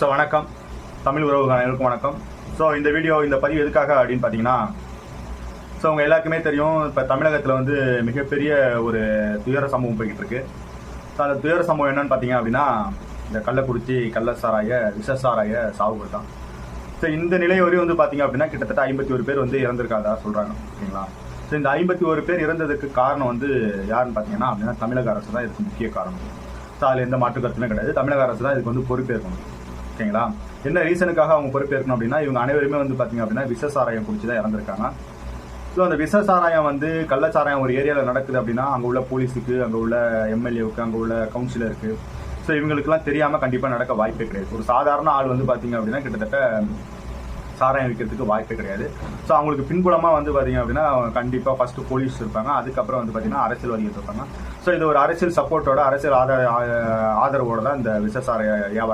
So வணக்கம், தமிழ் உறவுகள் அனைவருக்கும் வணக்கம். ஸோ இந்த பதிவு எதுக்காக அப்படின்னு பார்த்தீங்கன்னா, ஸோ உங்கள் எல்லாருக்குமே தெரியும், இப்போ தமிழகத்தில் வந்து மிகப்பெரிய ஒரு துயர சம்பவம் போய்கிட்டு இருக்கு. ஸோ அந்த துயர சம்பவம் என்னன்னு பார்த்தீங்க அப்படின்னா, இந்த கள்ளக்குறிச்சி விஷசாராய சாவுகள் தான். ஸோ இந்த நிலை வரையும் வந்து பார்த்தீங்க அப்படின்னா கிட்டத்தட்ட 51 பேர் வந்து இறந்திருக்காதா சொல்கிறாங்க. ஓகேங்களா? ஸோ இந்த 51 பேர் இறந்ததுக்கு காரணம் வந்து யாருன்னு பார்த்தீங்கன்னா அப்படின்னா தமிழக அரசு தான் இதுக்கு முக்கிய காரணம். ஸோ அதில் எந்த மாற்று கருத்துமே கிடையாது. தமிழக அரசு தான் இதுக்கு வந்து பொறுப்பேற்கணும். ஓகேங்களா? என்ன ரீசனுக்காக அவங்க பொறுப்பேற்கணும் அப்படின்னா, இவங்க அனைவருமே வந்து பார்த்தீங்க அப்படின்னா விஷசாராயம் குடிச்சு தான் இறந்துருக்காங்க. ஸோ அந்த விஷசாராயம் வந்து கள்ளச்சாராயம் ஒரு ஏரியாவில் நடக்குது அப்படின்னா, அங்கே உள்ள போலீஸுக்கு, அங்கே உள்ள எம்எல்ஏவுக்கு, அங்கே உள்ள கவுன்சிலருக்கு, ஸோ இவங்களுக்குலாம் தெரியாமல் கண்டிப்பாக நடக்க வாய்ப்பே கிடையாது. ஒரு சாதாரண ஆள் வந்து பார்த்தீங்க அப்படின்னா கிட்டத்தட்ட சாராயம் விற்கிறதுக்கு வாய்ப்பே கிடையாது. ஸோ அவங்களுக்கு பின்புலமாக வந்து பார்த்தீங்க அப்படின்னா கண்டிப்பாக ஃபர்ஸ்ட் போலீஸ் இருப்பாங்க, அதுக்கப்புறம் வந்து பார்த்தீங்கன்னா அரசியல்வாதிகள் இருப்பாங்க. ஸோ இது ஒரு அரசியல் சப்போர்ட்டோட, அரசியல் ஆதரவோட தான் இந்த விஷசாராய வியாபாரம்